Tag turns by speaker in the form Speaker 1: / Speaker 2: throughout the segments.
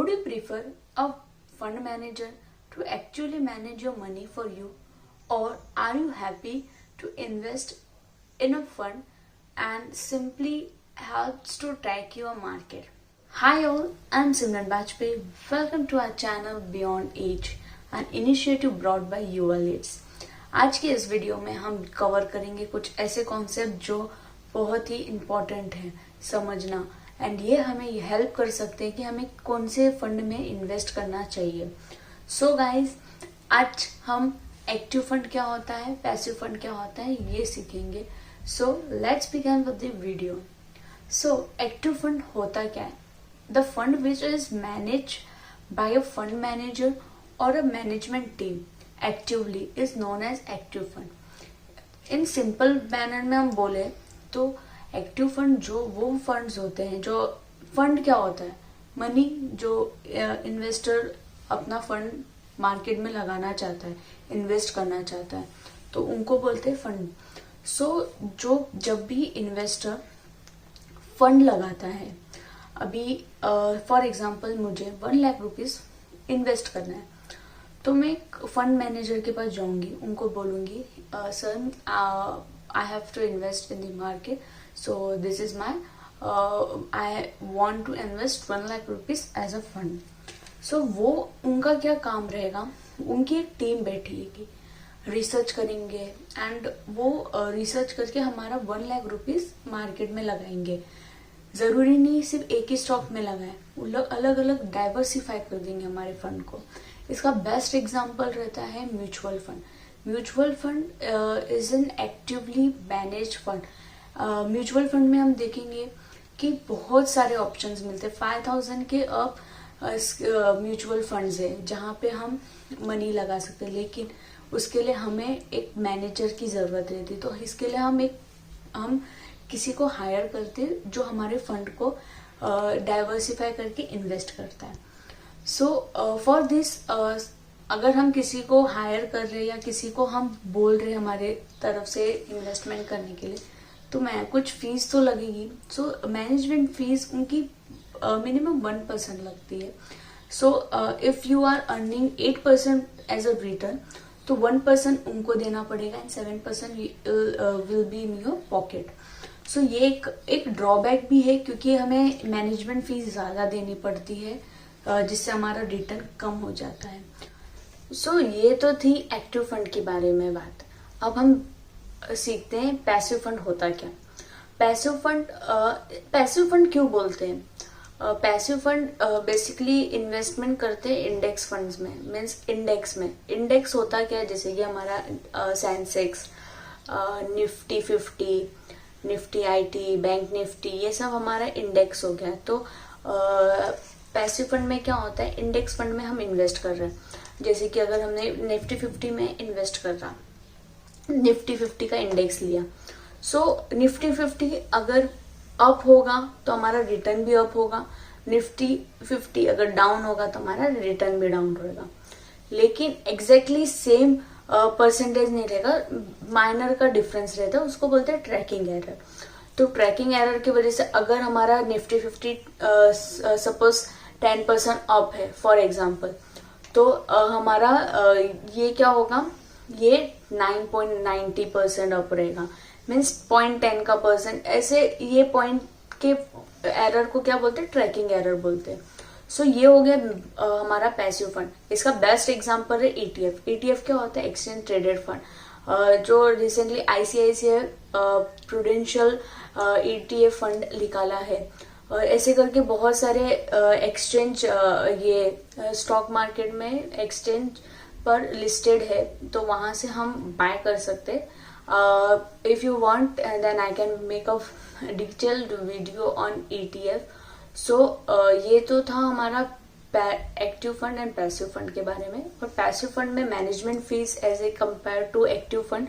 Speaker 1: Would you prefer a fund manager to actually manage your money for you, or are you happy to invest in a fund and simply helps to track your market? Hi all, I'm Simran Bajpayee. Welcome to our channel Beyond Age, an initiative brought by युवा Leeds. आज के इस video में हम cover करेंगे कुछ ऐसे concept जो बहुत ही इम्पोर्टेंट हैं समझना, एंड ये हमें हेल्प कर सकते हैं कि हमें कौन से फंड में इन्वेस्ट करना चाहिए। सो गाइज, आज हम एक्टिव फंड क्या होता है, पैसिव फंड क्या होता है, ये सीखेंगे। So let's begin with the video. So active fund होता क्या है? The fund which is manage by a fund manager और a management team actively is known as active fund. In simple manner में हम बोले तो एक्टिव फंड जो वो फंड्स होते हैं, जो फंड क्या होता है, मनी जो इन्वेस्टर अपना फंड मार्केट में लगाना चाहता है, इन्वेस्ट करना चाहता है, तो उनको बोलते हैं फंड। सो जो जब भी इन्वेस्टर फंड लगाता है, अभी फॉर एग्जांपल मुझे 1 लाख रुपीस इन्वेस्ट करना है, तो मैं एक फंड मैनेजर के पास जाऊंगी, उनको बोलूंगी sir I have to invest in the market, so this is my I want to invest 1 lakh rupees as a fund. सो वो उनका क्या काम रहेगा, उनकी एक टीम बैठेगी, रिसर्च करेंगे एंड वो रिसर्च करके हमारा 1 लाख रुपीस मार्केट में लगाएंगे। जरूरी नहीं सिर्फ एक ही स्टॉक में लगाए, वो लोग अलग अलग डाइवर्सिफाई कर देंगे हमारे फंड को। इसका बेस्ट एग्जांपल रहता है mutual fund. Mutual fund is an actively manage fund. Mutual fund में हम देखेंगे कि बहुत सारे ऑप्शंस मिलते हैं। 5000 के अब म्यूचुअल फंड्स है जहाँ पे हम मनी लगा सकते हैं, लेकिन उसके लिए हमें एक मैनेजर की जरूरत रहती है। तो इसके लिए हम किसी को हायर करते जो हमारे फंड को डाइवर्सिफाई करके इन्वेस्ट करता है। सो फॉर दिस अगर हम किसी को हायर कर रहे हैं या किसी को हम बोल रहे हैं हमारे तरफ से इन्वेस्टमेंट करने के लिए, तो मैं कुछ फीस तो लगेगी। सो मैनेजमेंट फीस उनकी मिनिमम 1% लगती है। So if you are earning 8% as a return, तो 1% उनको देना पड़ेगा and 7% will be in your pocket. So ये एक ड्रॉबैक भी है, क्योंकि हमें मैनेजमेंट फीस ज्यादा देनी पड़ती है, जिससे हमारा रिटर्न कम हो जाता है। सो ये तो थी एक्टिव फंड के बारे में बात। अब हम सीखते हैं पैसिव फंड होता क्या। पैसिव फंड क्यों बोलते हैं? पैसिव फंड बेसिकली इन्वेस्टमेंट करते हैं इंडेक्स फंड्स में, मीन्स इंडेक्स में। इंडेक्स होता क्या है, जैसे कि हमारा Sensex, Nifty 50, Nifty IT, bank Nifty, ये सब हमारा इंडेक्स हो गया। तो पैसिव फंड में क्या होता है, इंडेक्स फंड में हम इन्वेस्ट कर रहे हैं। जैसे कि अगर हमने निफ्टी 50 में इन्वेस्ट कर रहा, निफ्टी 50 का इंडेक्स लिया, सो निफ्टी 50 अगर अप होगा तो हमारा रिटर्न भी अप होगा, निफ्टी 50 अगर डाउन होगा तो हमारा रिटर्न भी डाउन रहेगा। लेकिन एग्जैक्टली सेम परसेंटेज नहीं रहेगा, माइनर का डिफरेंस रहता है, उसको बोलते हैं ट्रैकिंग एरर। तो ट्रैकिंग एरर की वजह से अगर हमारा निफ्टी 50 सपोज 10% अप है फॉर एग्जांपल, तो हमारा ये क्या होगा, ये 9.90% अप रहेगा, मीन्स 0.10 का परसेंट। ऐसे ये पॉइंट के एरर को क्या बोलते हैं, ट्रैकिंग एरर बोलते हैं। सो ये हो गया हमारा पैसिव फंड। इसका बेस्ट एग्जांपल है ETF। ETF क्या होता है, एक्सचेंज ट्रेडेड फंड, जो recently ICICI Prudential ETF fund निकाला है। ऐसे करके बहुत सारे एक्सचेंज ये स्टॉक मार्केट में एक्सचेंज पर लिस्टेड है, तो वहां से हम बाय कर सकते हैं। If you want then I can make a detailed video on ETF। So ये तो था हमारा active fund and passive fund के बारे में। और पैसिव फंड में management fees as a compare to active fund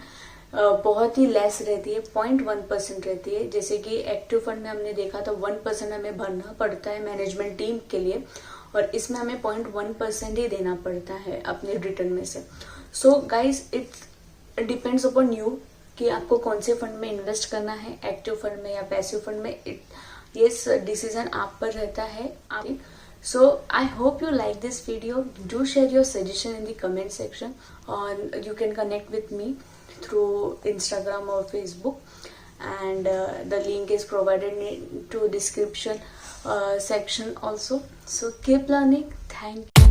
Speaker 1: बहुत ही लेस रहती है, 0.1% रहती है। जैसे कि एक्टिव फंड में हमने देखा था 1% हमें भरना पड़ता है मैनेजमेंट टीम के लिए, और इसमें हमें 0.1% ही देना पड़ता है अपने रिटर्न में से। So guys, it depends upon you कि आपको कौन से फंड में इन्वेस्ट करना है, एक्टिव फंड में या पैसिव फंड में। ये डिसीजन आप पर रहता है। So I hope you like this video. Do share your suggestion in the comment section, or you can connect with me through Instagram or Facebook, and the link is provided to description section also. So keep learning. Thank you.